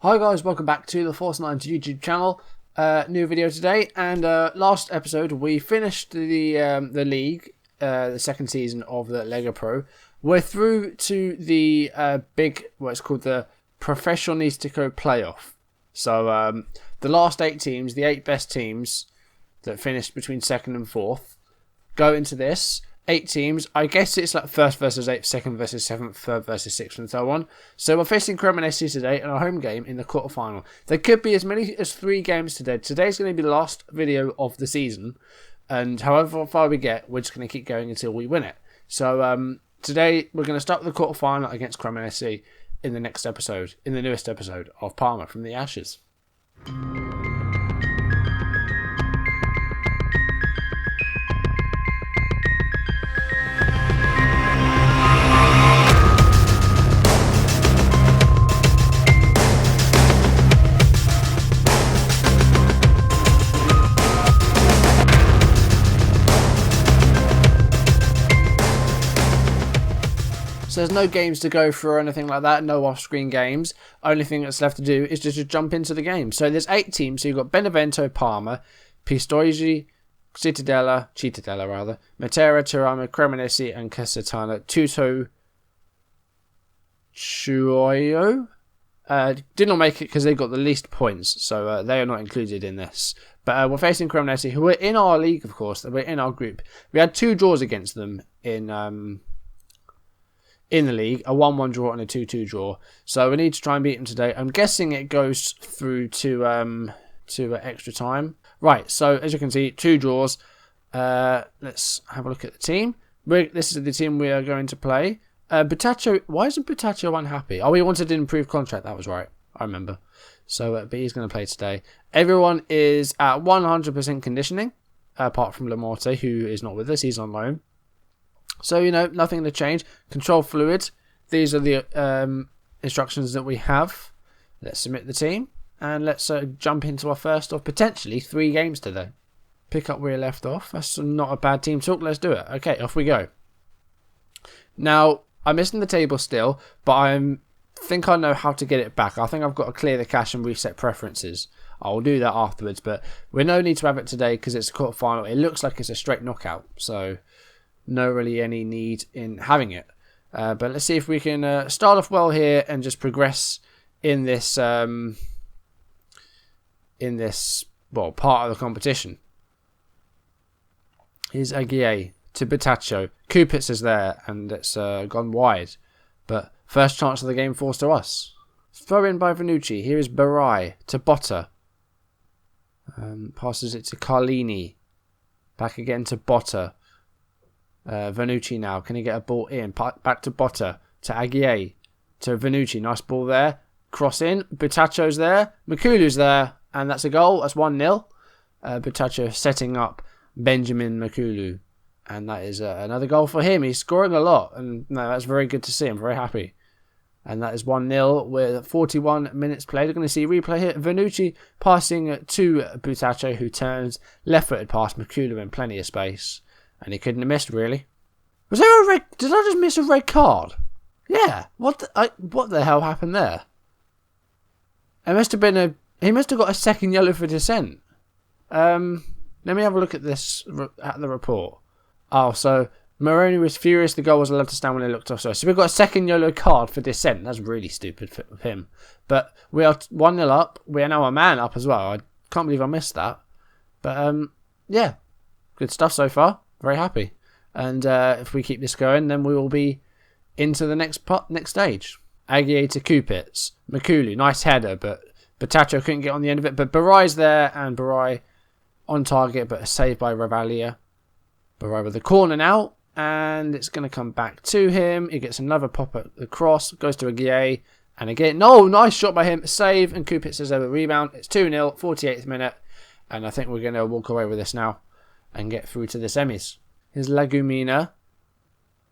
Hi guys, welcome back to the Force 9 YouTube channel. New video today, and last episode we finished the league, the second season of the Lega Pro. We're through to the big, what's called the Professionistico playoff. So the last 8 teams, the 8 best teams that finished between 2nd and 4th, go into this. 8 teams. I guess it's like 1st versus 8th, 2nd versus 7th, 3rd versus 6th, and so on. So we're facing Cremonese today in our home game in the quarterfinal. There could be as many as 3 games today. Today's going to be the last video of the season, and however far we get, we're just going to keep going until we win it. So today we're going to start with the quarterfinal against Cremonese in the next episode, in the newest episode of Parma from the Ashes. So there's no games to go through or anything like that, no off-screen games. Only thing that's left to do is just to jump into the game. So there's 8 teams, so you've got Benevento, Parma, Pistoia, Cittadella, Matera, Teramo, Cremonese, and Casatana. Tutto Chuoio did not make it because they got the least points, so they are not included in this. But we're facing Cremonese, who are in our league, of course. We're in our group. We had 2 draws against them in the league, a 1-1 draw and a 2-2 draw. So we need to try and beat them today. I'm guessing it goes through to extra time. Right, so as you can see, 2 draws. Let's have a look at the team. This is the team we are going to play. Butaccio, why isn't Butaccio unhappy? Oh, he wanted an improved contract, that was right. I remember. So, but he's going to play today. Everyone is at 100% conditioning, apart from Lamorte, who is not with us. He's on loan. So, you know, nothing to change. Control fluid. These are the instructions that we have. Let's submit the team. And let's jump into our first of potentially 3 games today. Pick up where you left off. That's not a bad team talk. Let's do it. Okay, off we go. Now, I'm missing the table still, but I think I know how to get it back. I think I've got to clear the cache and reset preferences. I'll do that afterwards, but we no need to have it today because it's a quarterfinal. It looks like it's a straight knockout, so no really any need in having it. But let's see if we can start off well here and just progress in this part of the competition. Here's Aguirre to Butaccio. Kupitz is there and it's gone wide. But first chance of the game falls to us. Throw in by Vanucci. Here is Barai to Botta. Passes it to Carlini. Back again to Botta. Vanucci now. Can he get a ball in? Back to Botta. To Aguirre. To Vanucci. Nice ball there. Cross in. Butaccio's there. Makulu's there. And that's a goal. That's 1-0. Butaccio setting up Benjamin Makulu. And that is another goal for him. He's scoring a lot. And no, that's very good to see. I'm very happy. And that is 1-0 with 41 minutes played. We're going to see a replay here. Vanucci passing to Butaccio, who turns left-footed past Makulu in plenty of space. And he couldn't have missed, really. Was there a red... Did I just miss a red card? Yeah. What the hell happened there? It must have been a... He must have got a second yellow for dissent. Let me have a look at this, at the report. Oh, so Moroni was furious the goal was allowed to stand when he looked offside. So we've got a second yellow card for dissent. That's really stupid for him. But we are 1-0 up. We are now a man up as well. I can't believe I missed that. But, yeah. Good stuff so far. Very happy. And if we keep this going, then we will be into the next stage. Aguirre to Kupitz. Makulu, nice header, but Butaccio couldn't get on the end of it. But Barai's there, and Barai on target, but a save by Ravalia. Barai with the corner now, and it's going to come back to him. He gets another pop at the cross, goes to Aguirre, and again, no, nice shot by him. Save, and Kupitz has a rebound. It's 2-0, 48th minute, and I think we're going to walk away with this now and get through to the semis. Here's Lagumina,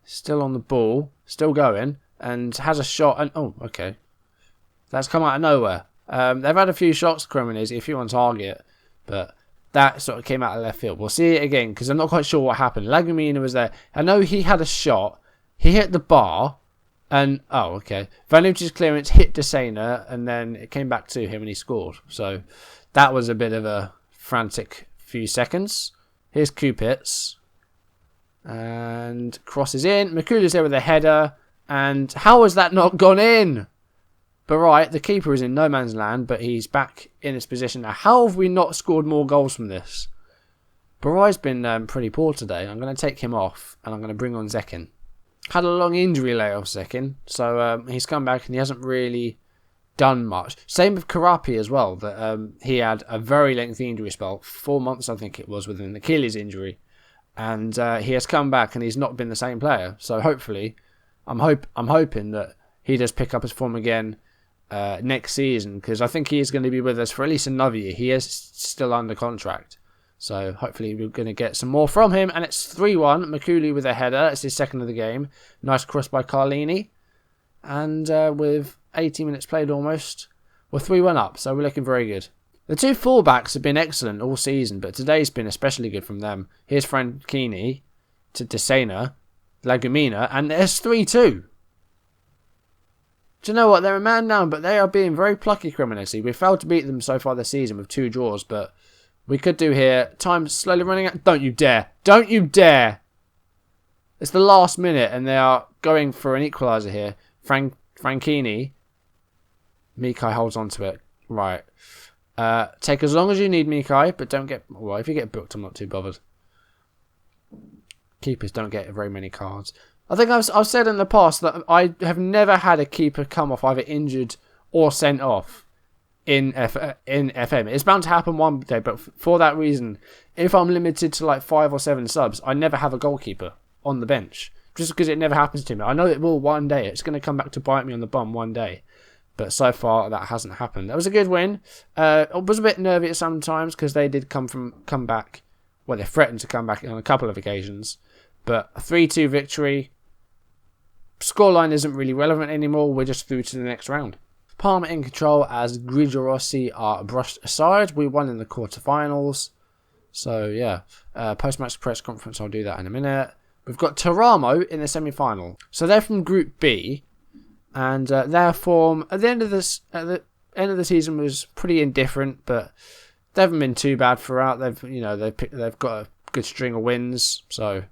still on the ball, still going, and has a shot. And oh, okay, that's come out of nowhere. They've had a few shots, Cremonese, a few on target, but that sort of came out of left field. We'll see it again because I'm not quite sure what happened. Lagumina was there. I know he had a shot. He hit the bar, And, oh, okay. Vanucci's clearance hit Desena, and then it came back to him and he scored. So that was a bit of a frantic few seconds. Here's Kupits. And crosses in. Mikula's there with a header. And how has that not gone in? But right, the keeper is in no man's land, but he's back in his position now. How have we not scored more goals from this? Barai's been pretty poor today. I'm going to take him off, and I'm going to bring on Zekin. Had a long injury layoff, Zekin, so he's come back and he hasn't really done much. Same with Karapi as well, that he had a very lengthy injury spell, 4 months I think it was, with an Achilles injury, and he has come back and he's not been the same player. So hopefully, I'm hoping that he does pick up his form again next season, because I think he is going to be with us for at least another year. He is still under contract. So hopefully we're going to get some more from him. And it's 3-1. Mikulu with a header. It's his second of the game. Nice cross by Carlini. And with 80 minutes played almost, we're 3-1 up. So we're looking very good. The two fullbacks have been excellent all season, but today's been especially good from them. Here's Franchini to Desena, Lagumina, and there's 3-2. Do you know what? They're a man down, but they are being very plucky, Cremonese. We've failed to beat them so far this season with 2 draws, but we could do here. Time slowly running out. Don't you dare. Don't you dare. It's the last minute and they are going for an equaliser here. Franchini. Mikai holds on to it. Right. Take as long as you need, Mikai, but don't get... Well, if you get booked, I'm not too bothered. Keepers don't get very many cards. I think I've said in the past that I have never had a keeper come off either injured or sent off in FM. It's bound to happen one day, but for that reason, if I'm limited to like 5 or 7 subs, I never have a goalkeeper on the bench, just because it never happens to me. I know it will one day. It's going to come back to bite me on the bum one day, but so far that hasn't happened. That was a good win. I was a bit nervy at some times because they did come back. Well, they threatened to come back on a couple of occasions, but a 3-2 victory. Scoreline isn't really relevant anymore. We're just through to the next round. Parma in control as Grigio-Rossi are brushed aside. We won in the quarterfinals. So, yeah. Post-match press conference, I'll do that in a minute. We've got Teramo in the semi-final. So, they're from Group B. And their form at the end of the season was pretty indifferent. But they haven't been too bad throughout. They've got a good string of wins. So,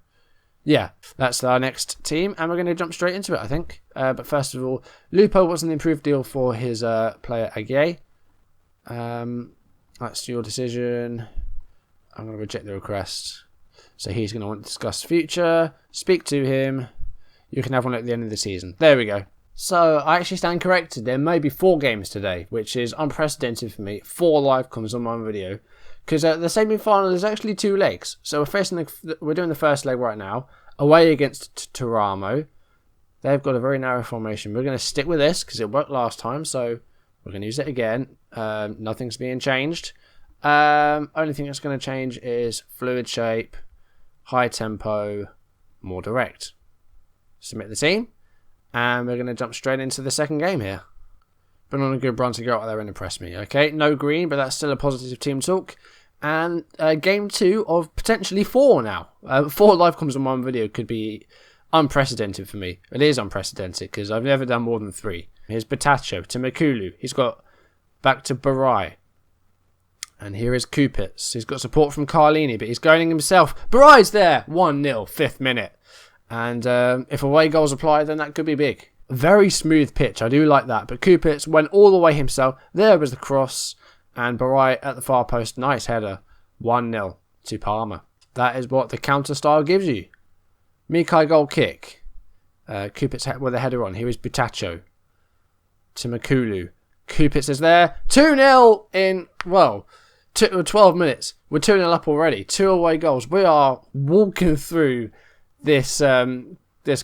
yeah, that's our next team, and we're going to jump straight into it, I think. But first of all, Lupo was an improved deal for his player Aguirre. That's your decision. I'm going to reject the request. So he's going to want to discuss future. Speak to him. You can have one at the end of the season. There we go. So I actually stand corrected. There may be 4 games today, which is unprecedented for me. 4 live comes on my video. Because the semi-final is actually 2 legs. So we're doing the first leg right now. Away against Teramo. They've got a very narrow formation. We're going to stick with this because it worked last time. So we're going to use it again. Nothing's being changed. Only thing that's going to change is fluid shape, high tempo, more direct. Submit the team. And we're going to jump straight into the second game here. Been on a good run to go out there and impress me. Okay, no green, but that's still a positive team talk. And game 2 of potentially 4 now. 4 live comms on one video could be unprecedented for me. It is unprecedented because I've never done more than 3. Here's Bataccio to Mikulu. He's got back to Barai. And here is Kupits. He's got support from Carlini, but he's going himself. Barai's there. 1-0, 5th minute. And if away goals apply, then that could be big. Very smooth pitch. I do like that. But Kupits went all the way himself. There was the cross. And Barai at the far post. Nice header. 1-0 to Parma. That is what the counter style gives you. Mikai goal kick. Kupits with a header on. Here is Butaccio to Mikulu. Kupits is there. 2-0 in, 12 minutes. We're 2-0 up already. 2 away goals. We are walking through this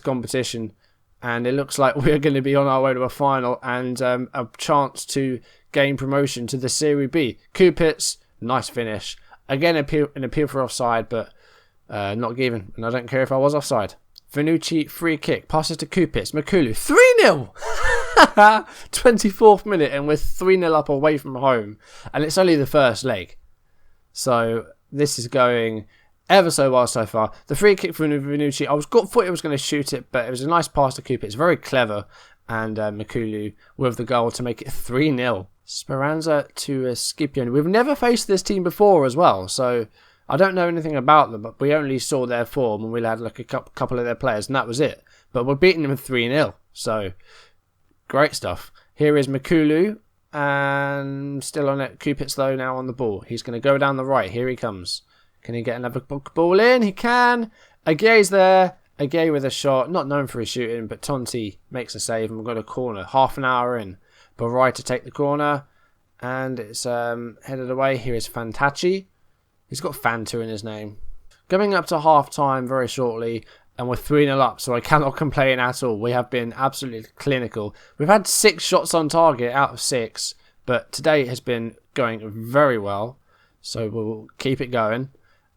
competition. And it looks like we're going to be on our way to a final and a chance to gain promotion to the Serie B. Kupits, nice finish. Again, an appeal for offside, but not given. And I don't care if I was offside. Vanucci, free kick. Passes to Kupits. Mikulu, 3-0! 24th minute, and we're 3-0 up away from home. And it's only the first leg. So this is going ever so well so far. The free kick from Vannucci, thought he was going to shoot it, but it was a nice pass to Cooper. It's very clever. And Mikulu with the goal to make it 3-0. Speranza to Scipione. We've never faced this team before as well, so I don't know anything about them, but we only saw their form and we had like a couple of their players, and that was it. But we're beating them 3-0, so great stuff. Here is Mikulu, and still on it. Kupitz though now on the ball. He's going to go down the right. Here he comes. Can he get another ball in? He can. Aguirre's there. Aguirre with a shot, not known for his shooting, but Tonti makes a save and we've got a corner. Half an hour in. Barai to take the corner, and it's headed away. Here is Fantacci. He's got Fanta in his name. Coming up to half time very shortly, and we're 3-0 up, so I cannot complain at all. We have been absolutely clinical. We've had 6 shots on target out of 6, but today has been going very well, so we'll keep it going.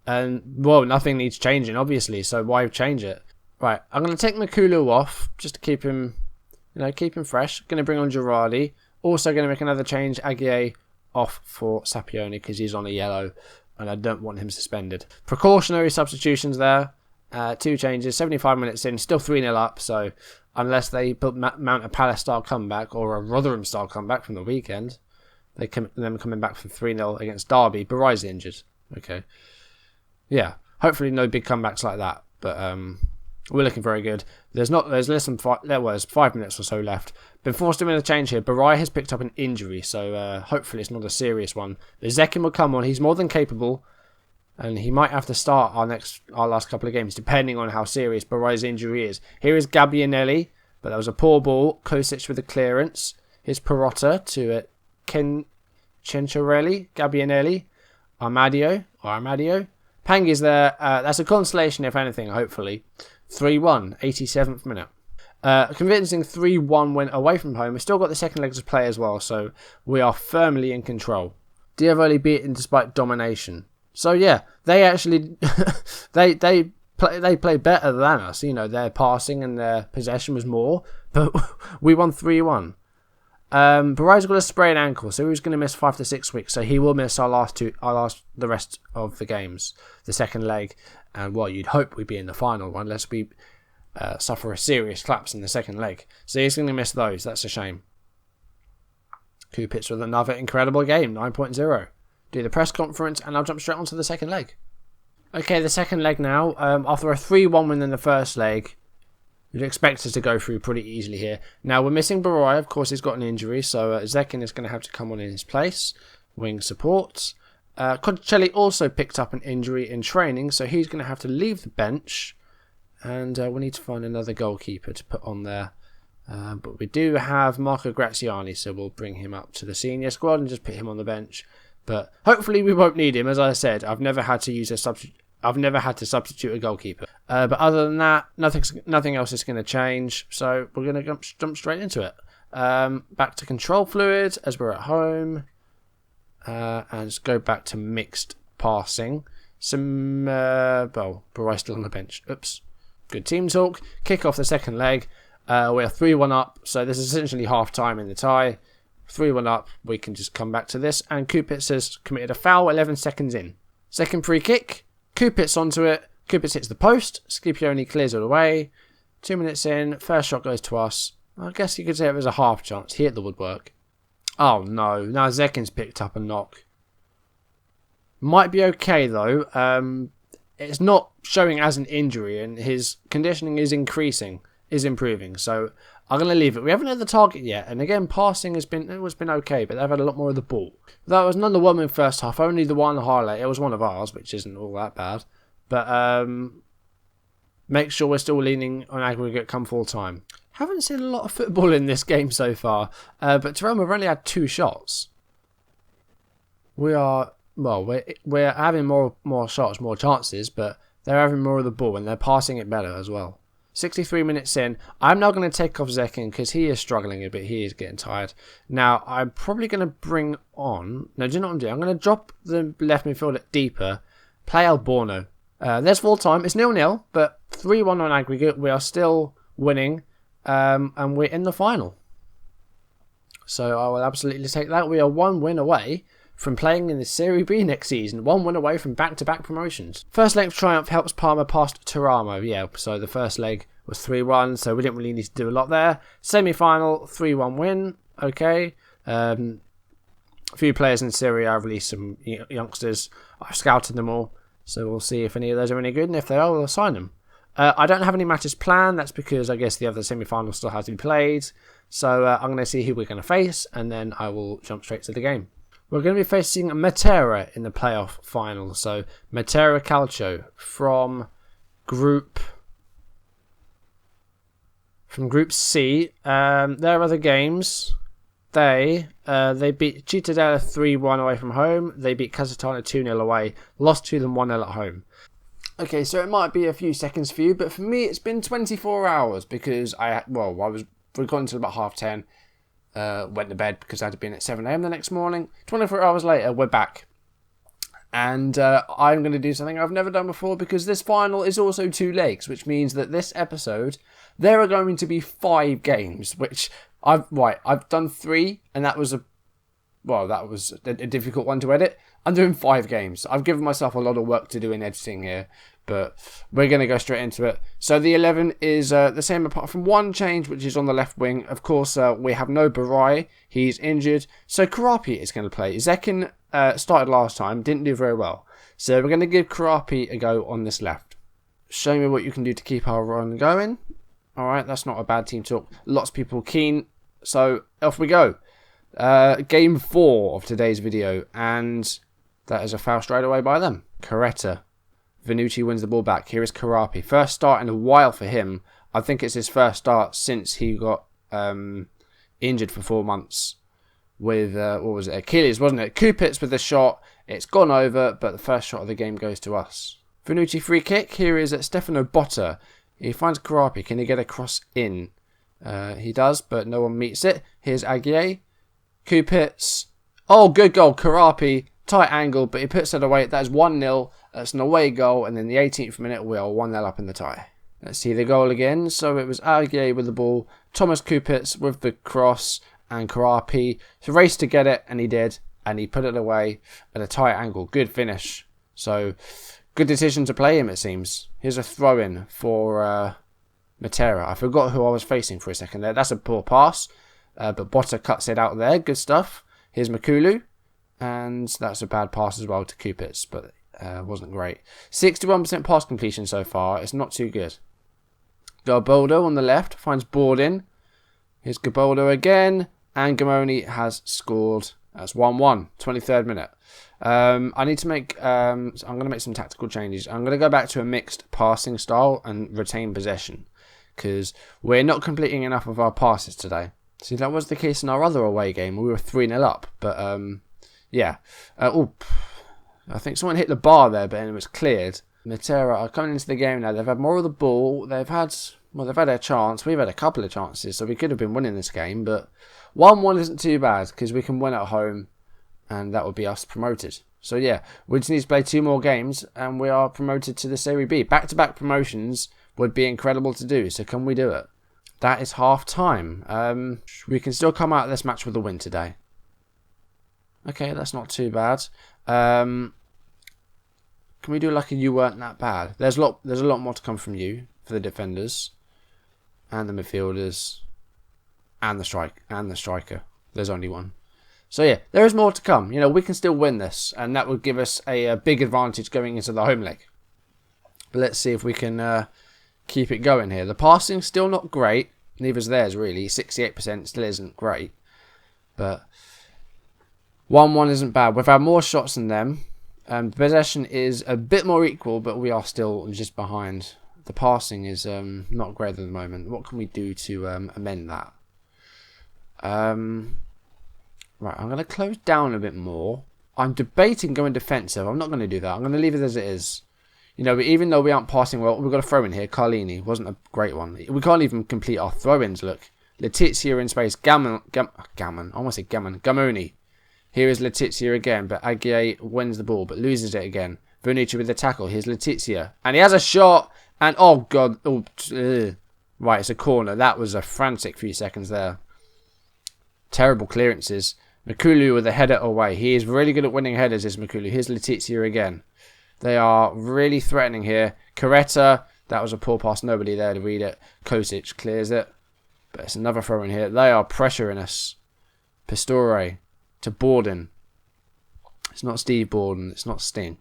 And, well, nothing needs changing, obviously, so why change it? Right, I'm going to take Mikulu off, just to keep him, keep him fresh. Going to bring on Girardi. Also going to make another change, Aguirre off for Scipione, because he's on a yellow, and I don't want him suspended. Precautionary substitutions there. 2 changes, 75 minutes in, still 3-0 up, so unless they mount a Palace-style comeback, or a Rotherham-style comeback from the weekend, them coming back from 3-0 against Derby. Barai's injured. Okay. Yeah, hopefully no big comebacks like that, but we're looking very good. There's less than 5 minutes or so left. Been forced to win a change here. Barai has picked up an injury, so hopefully it's not a serious one. But Zekin will come on. He's more than capable, and he might have to start our last couple of games, depending on how serious Barai's injury is. Here is Gabbianelli, but that was a poor ball. Kosic with the clearance. Here's Perotta to Cenciarelli, Gabbianelli, Armadio. Pangi's there. That's a consolation, if anything, hopefully. 3-1, 87th minute. Convincing 3-1 win away from home. We've still got the second leg to play as well, so we are firmly in control. Diavoli beaten despite domination. So yeah, they actually they play better than us. Their passing and their possession was more, but we won 3-1. Barai's got a sprained ankle, so he's going to miss 5 to 6 weeks. So he will miss the rest of the games, the second leg, and you'd hope we'd be in the final one, unless we suffer a serious collapse in the second leg. So he's going to miss those. That's a shame. Kupitz with another incredible game, 9.0. Do the press conference, and I'll jump straight onto the second leg. Okay, the second leg now. After a 3-1 win in the first leg, you'd expect us to go through pretty easily here. Now, we're missing Barai. Of course, he's got an injury, so Zekin is going to have to come on in his place. Wing support. Concelli also picked up an injury in training, so he's going to have to leave the bench. And we need to find another goalkeeper to put on there. But we do have Marco Graziani, so we'll bring him up to the senior squad and just put him on the bench. But hopefully we won't need him. As I said, I've never had to substitute a goalkeeper. But other than that, nothing else is going to change. So we're going to jump straight into it. Back to control fluid as we're at home. And let's go back to mixed passing. Barai's still on the bench. Oops. Good team talk. Kick off the second leg. We're 3-1 up. So this is essentially half time in the tie. 3-1 up. We can just come back to this. And Kupitz has committed a foul 11 seconds in. Second free kick. Kupitz onto it. Kupitz hits the post. Scipione clears it away. 2 minutes in. First shot goes to us. I guess you could say it was a half chance. He hit the woodwork. Oh no. Now Zekin's picked up a knock. Might be okay though. It's not showing as an injury and his conditioning is improving. So I'm going to leave it. We haven't had the target yet. And again, passing has been okay, but they've had a lot more of the ball. That was none of the one in first half. Only the one highlight. It was one of ours, which isn't all that bad. But make sure we're still leaning on aggregate come full time. Haven't seen a lot of football in this game so far. But Teramo have only had 2 shots. We're having more shots, more chances, but they're having more of the ball and they're passing it better as well. 63 minutes in. I'm now going to take off Zekin because he is struggling a bit. He is getting tired. Now, I'm probably going to bring on... No, do you know what I'm doing? I'm going to drop the left midfielder deeper. Play Alborno. There's full time. It's 0-0, but 3-1 on aggregate. We are still winning, and we're in the final. So I will absolutely take that. We are 1 win away from playing in the Serie B next season, 1 win away from back-to-back promotions. First leg of triumph helps Parma past Teramo. Yeah, so the first leg was 3-1, so we didn't really need to do a lot there. Semi-final, 3-1 win. Okay. A few players in Serie A, I've released some youngsters. I've scouted them all, so we'll see if any of those are any good, and if they are, we'll sign them. I don't have any matches planned. That's because I guess the other semi-final still has to be played. So I'm going to see who we're going to face, and then I will jump straight to the game. We're going to be facing Matera in the playoff final. So Matera Calcio from Group C. Their other games, they beat Cittadella 3-1 away from home. They beat Casatana 2-0 away. Lost to them 1-0 at home. Okay, so it might be a few seconds for you, but for me it's been 24 hours because I was recording until about 10:30. Went to bed because I had to be in at 7 a.m. the next morning. 24 hours later, we're back. And I'm going to do something I've never done before because this final is also 2 legs, which means that this episode, there are going to be 5 games, which I've done 3, and that was a difficult one to edit. I'm doing 5 games. I've given myself a lot of work to do in editing here, but we're going to go straight into it. So the 11 is the same apart from one change, which is on the left wing. Of course, we have no Barai. He's injured. So Karapi is going to play. Zekin started last time, didn't do very well. So we're going to give Karapi a go on this left. Show me what you can do to keep our run going. All right, that's not a bad team talk. Lots of people keen. So off we go. Game 4 of today's video, and that is a foul straight away by them. Coretta. Vannucci wins the ball back. Here is Karapi. First start in a while for him. I think it's his first start since he got injured for 4 months with, Achilles, wasn't it? Kupitz with the shot. It's gone over, but the first shot of the game goes to us. Vannucci free kick. Here is Stefano Botta. He finds Karapi. Can he get a cross in? He does, but no one meets it. Here's Aguirre. Kupitz. Oh, good goal. Karapi. Tight angle, but he puts it away. That's 1-0. That's an away goal. And in the 18th minute, we are 1-0 up in the tie. Let's see the goal again. So it was Aguirre with the ball. Thomas Kupitz with the cross. And Karapi raced to get it. And he did. And he put it away at a tight angle. Good finish. So good decision to play him, it seems. Here's a throw-in for Matera. I forgot who I was facing for a second there. That's a poor pass. But Botta cuts it out there. Good stuff. Here's Makulu. And that's a bad pass as well to Kupitz, but wasn't great. 61% pass completion so far. It's not too good. Garboldo on the left finds Bordin. Here's Garboldo again. And Gamoni has scored. That's 1-1. 23rd minute. I need to make... I'm going to make some tactical changes. I'm going to go back to a mixed passing style and retain possession. Because we're not completing enough of our passes today. See, that was the case in our other away game. We were 3-0 up. But... yeah. I think someone hit the bar there, but it was cleared. Matera are coming into the game now. They've had more of the ball. They've had a chance. We've had a couple of chances, so we could have been winning this game. But 1-1 isn't too bad because we can win at home, and that would be us promoted. So yeah, we just need to play 2 more games, and we are promoted to the Serie B. Back-to-back promotions would be incredible to do. So can we do it? That is half time. We can still come out of this match with a win today. Okay, that's not too bad. Can we do like a you weren't that bad? There's a lot more to come from you for the defenders and the midfielders and the striker. There's only one. So yeah, there is more to come. You know, we can still win this, and that would give us a big advantage going into the home leg. But let's see if we can keep it going here. The passing's still not great. Neither's theirs really. 68% still isn't great, but 1-1 isn't bad. We've had more shots than them. Possession is a bit more equal, but we are still just behind. The passing is not great at the moment. What can we do to amend that? Right, I'm going to close down a bit more. I'm debating going defensive. I'm not going to do that. I'm going to leave it as it is. You know, even though we aren't passing well, we've got a throw in here. Carlini wasn't a great one. We can't even complete our throw-ins, look. Letizia in space. Gamoni. Here is Letizia again, but Aguirre wins the ball, but loses it again. Vannucci with the tackle. Here's Letizia. And he has a shot. And, oh, God. Right, it's a corner. That was a frantic few seconds there. Terrible clearances. Mikulu with a header away. He is really good at winning headers, is Mikulu. Here's Letizia again. They are really threatening here. Caretta, that was a poor pass. Nobody there to read it. Kosic clears it. But it's another throw in here. They are pressuring us. Pastore to Borden. It's not Steve Borden. It's not Sting.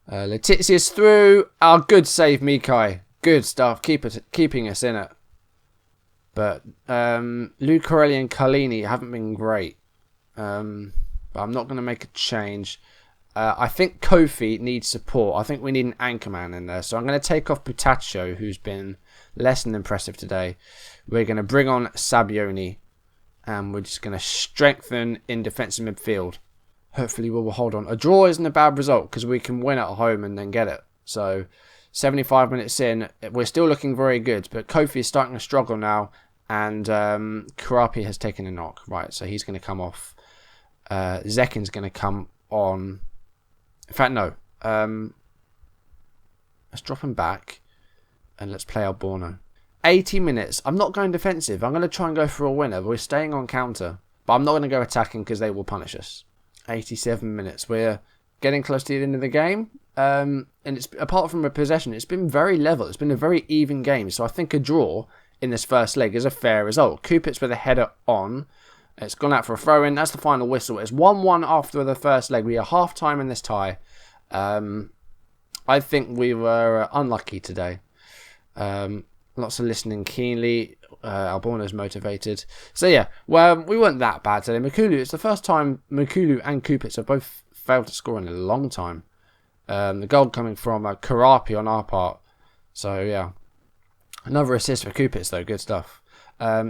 Letizia's through. Oh, good save, Mikai. Good stuff. Keeping us in it. But Lucarelli and Carlini haven't been great. But I'm not going to make a change. I think Kofi needs support. I think we need an anchorman in there. So I'm going to take off Butaccio, who's been less than impressive today. We're going to bring on Sabioni. And we're just going to strengthen in defensive midfield. Hopefully we will hold on. A draw isn't a bad result because we can win at home and then get it. So 75 minutes in, we're still looking very good. But Kofi is starting to struggle now. And Karapi has taken a knock. Right, so he's going to come off. Zekin's going to come on. In fact, no. Let's drop him back. And let's play Alborno. 80 minutes. I'm not going defensive. I'm going to try and go for a winner. We're staying on counter. But I'm not going to go attacking because they will punish us. 87 minutes. We're getting close to the end of the game. And it's apart from a possession, it's been very level. It's been a very even game. So I think a draw in this first leg is a fair result. Kupitz with a header on. It's gone out for a throw-in. That's the final whistle. It's 1-1 after the first leg. We are half-time in this tie. I think we were unlucky today. Lots of listening keenly. Alborno's motivated. So yeah, well, we weren't that bad today. Mikulu, it's the first time Mikulu and Kupitz have both failed to score in a long time. The goal coming from Karapi on our part. So yeah, another assist for Kupitz though. Good stuff.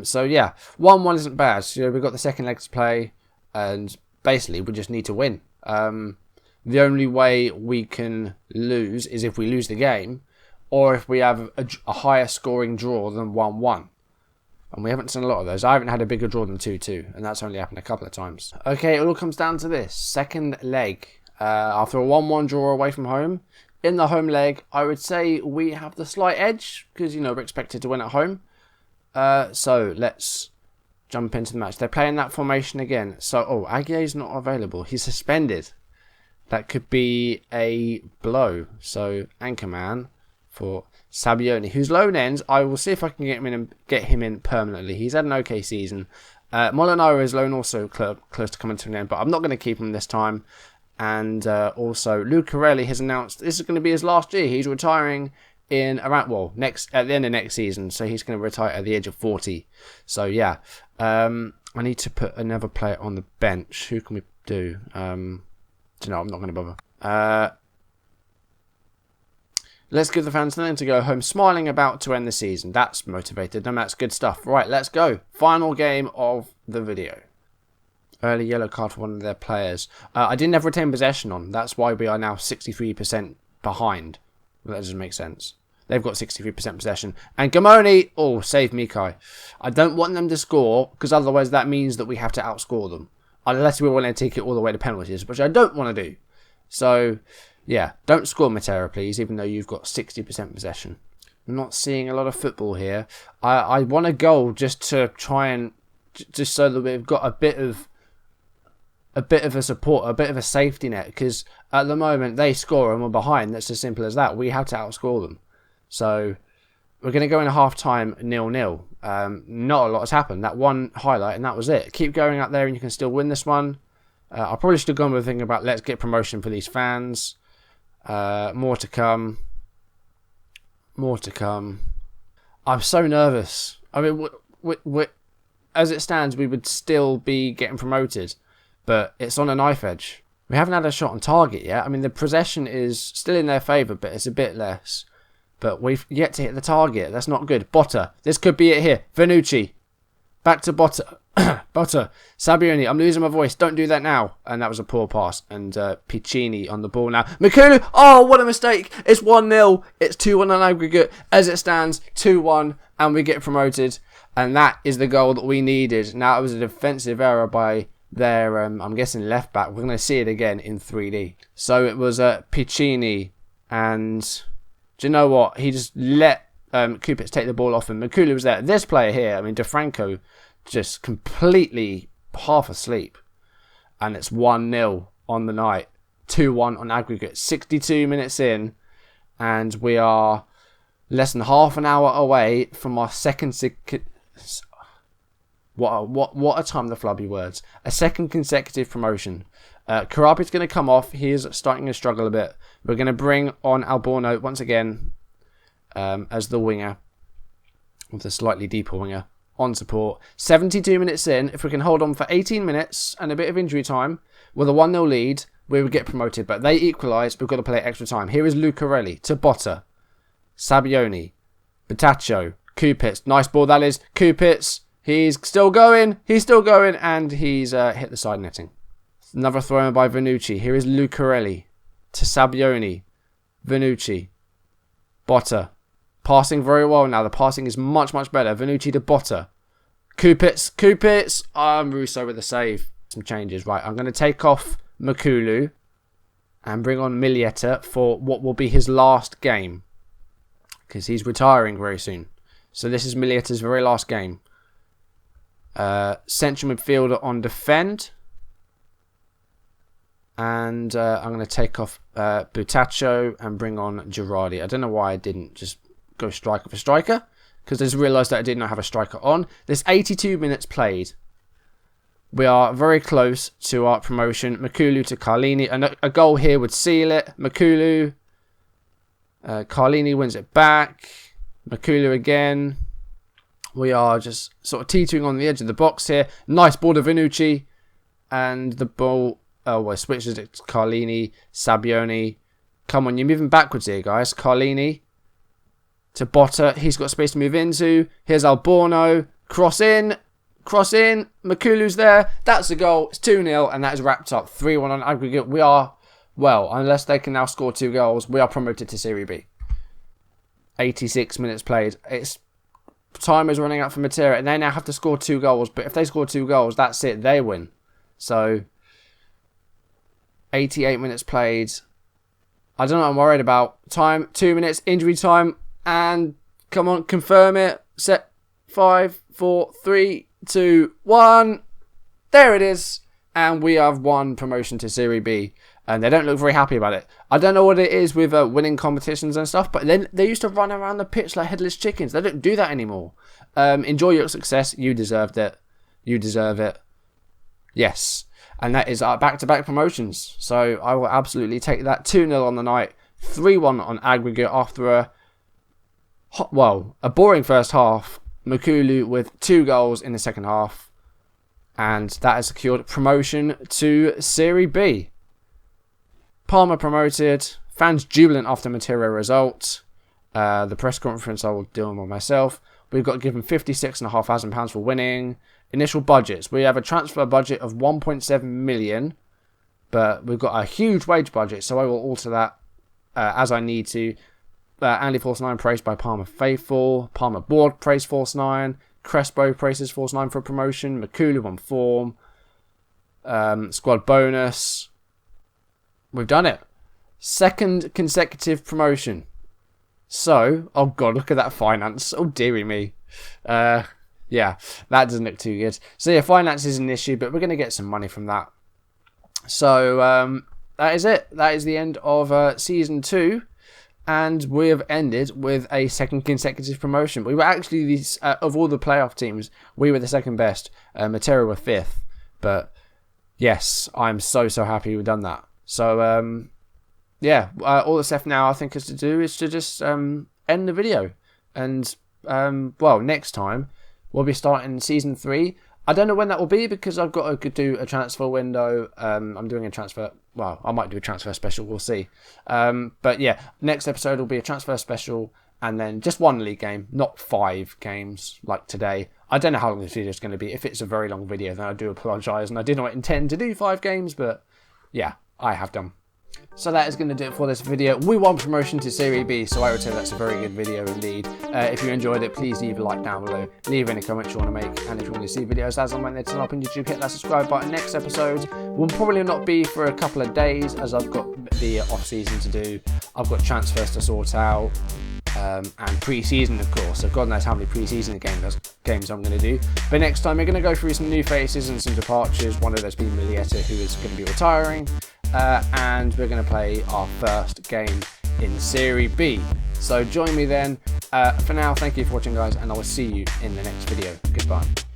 So yeah, 1-1 isn't bad. So we've got the second leg to play, and basically we just need to win. The only way we can lose is if we lose the game, or if we have a higher scoring draw than 1-1. And we haven't seen a lot of those. I haven't had a bigger draw than 2-2, and that's only happened a couple of times. Okay, it all comes down to this. Second leg. After a 1-1 draw away from home, in the home leg, I would say we have the slight edge, because, you know, we're expected to win at home. So, let's jump into the match. They're playing that formation again. So, Aguirre's not available. He's suspended. That could be a blow. So, Anchorman for Sabioni, whose loan ends. I will see if I can get him in permanently. He's had an okay season. Molinari's loan also close to coming to an end, but I'm not going to keep him this time. And also, Lucarelli has announced this is going to be his last year. He's retiring in around at the end of next season, so he's going to retire at the age of 40. So yeah, I need to put another player on the bench. Who can we do? I'm not going to bother. Let's give the fans something to go home smiling about to end the season. That's motivated and that's good stuff. Right, let's go. Final game of the video. Early yellow card for one of their players. I didn't have retain possession on. That's why we are now 63% behind. That doesn't make sense. They've got 63% possession. And Gamoni, save Mikai. I don't want them to score because otherwise that means that we have to outscore them. Unless we're willing to take it all the way to penalties, which I don't want to do. So, yeah, don't score Matera, please, even though you've got 60% possession. I'm not seeing a lot of football here. I want a goal just to try and... just so that we've got a bit of a support, a bit of a safety net, because at the moment they score and we're behind. That's as simple as that. We have to outscore them. So we're going to go in a half-time 0-0. Not a lot has happened. That one highlight and that was it. Keep going out there and you can still win this one. I probably should have gone with a thing about let's get promotion for these fans. More to come. More to come. I'm so nervous. I mean, as it stands, we would still be getting promoted. But it's on a knife edge. We haven't had a shot on target yet. I mean, the possession is still in their favour, but it's a bit less. But we've yet to hit the target. That's not good. Botta. This could be it here. Vernucci. Back to Botta. Botta. Sabioni. I'm losing my voice. Don't do that now. And that was a poor pass. And Piccini on the ball now. Mikulu. Oh, what a mistake. It's 1-0. It's 2-1 on aggregate. As it stands, 2-1. And we get promoted. And that is the goal that we needed. Now, it was a defensive error by... their, I'm guessing left back. We're going to see it again in 3D. So it was Piccini, and do you know what? He just let Kupitz take the ball off him. Mikulu was there. This player here, I mean, DeFranco, just completely half asleep. and it's 1-0 on the night. 2-1 on aggregate. 62 minutes in, and we are less than half an hour away from our second... What a time the flubby words. A second consecutive promotion. Karapi's going to come off. He is starting to struggle a bit. We're going to bring on Alborno once again as the winger, with a slightly deeper winger on support. 72 minutes in. If we can hold on for 18 minutes and a bit of injury time with a 1-0 lead, we would get promoted. But they equalise. We've got to play extra time. Here is Lucarelli to Botta, Sabbioni, Bataccio, Kupitz. Nice ball that is. Kupitz. He's still going, and he's hit the side netting. Another throw in by Vannucci. Here is Lucarelli to Sabbioni, Vannucci, Botta. Passing very well now. The passing is much, much better. Vannucci to Botta. Kupitz. Russo with the save. Some changes. Right, I'm going to take off Makulu and bring on Milieta for what will be his last game, because he's retiring very soon. So this is Milieta's very last game. Central midfielder on defend. And I'm going to take off Butaccio and bring on Girardi. I don't know why I didn't just go striker for striker, because I just realised that I did not have a striker on. There's 82 minutes played. We are very close to our promotion. Makulu to Carlini. A goal here would seal it. Makulu. Carlini wins it back. Makulu again. We are just sort of teetering on the edge of the box here. Nice ball to Vannucci. And the ball... Oh, well, switches it to Carlini. Sabbioni. Come on, you're moving backwards here, guys. Carlini to Botta. He's got space to move into. Here's Alborno. Cross in. Makulu's there. That's a goal. It's 2-0, and that is wrapped up. 3-1 on aggregate. We are, well, unless they can now score 2 goals, we are promoted to Serie B. 86 minutes played. Time is running out for Matera, and they now have to score 2 goals. But if they score 2 goals, that's it. They win. So, 88 minutes played. I don't know what I'm worried about. Time, 2 minutes, injury time, and come on, confirm it. Set 5, 4, 3, 2, 1. There it is. And we have won promotion to Serie B. And they don't look very happy about it. I don't know what it is with winning competitions and stuff, but then they used to run around the pitch like headless chickens. They don't do that anymore. Enjoy your success. You deserved it. You deserve it. Yes. And that is our back-to-back promotions. So I will absolutely take that. 2-0 on the night. 3-1 on aggregate after a boring first half. Makulu with 2 goals in the second half. And that has secured promotion to Serie B. Parma promoted. Fans jubilant after Matera result. The press conference I will deal with myself. We've got given £56,500 for winning. Initial budgets. We have a transfer budget of 1.7 million. But we've got a huge wage budget. So I will alter that as I need to. Andy Force 9 praised by Parma Faithful. Parma Board praised Force 9. Crespo praises Force 9 for promotion. Makulu on form. Squad bonus. We've done it. Second consecutive promotion. So, oh god, look at that finance. Oh dearie me. Yeah, that doesn't look too good. So yeah, finance is an issue, but we're going to get some money from that. So, that is it. That is the end of Season 2. And we have ended with a second consecutive promotion. We were actually, of all the playoff teams, we were the second best. Matera were 5th. But, yes, I'm so happy we've done that. So, yeah, all that's left now, I think, is to just end the video. And, well, next time, we'll be starting Season 3. I don't know when that will be, because I've got to do a transfer window. I'm doing a transfer... Well, I might do a transfer special, we'll see. But, yeah, next episode will be a transfer special, and then just 1 league game, not 5 games like today. I don't know how long this video is going to be. If it's a very long video, then I do apologise, and I did not intend to do 5 games, but, yeah. I have done. So that is going to do it for this video. We won promotion to Serie B, so I would say that's a very good video indeed. If you enjoyed it, please leave a like down below. Leave any comments you want to make. And if you want to see videos as and when they turn up on YouTube, hit that subscribe button. Next episode will probably not be for a couple of days, as I've got the off-season to do. I've got transfers to sort out. and pre-season, of course. So God knows how many pre-season games I'm going to do. But next time we're going to go through some new faces and some departures. One of those being Milieta, who is going to be retiring, and we're going to play our first game in Serie B. So join me then. For now, thank you for watching, guys, and I will see you in the next video. Goodbye.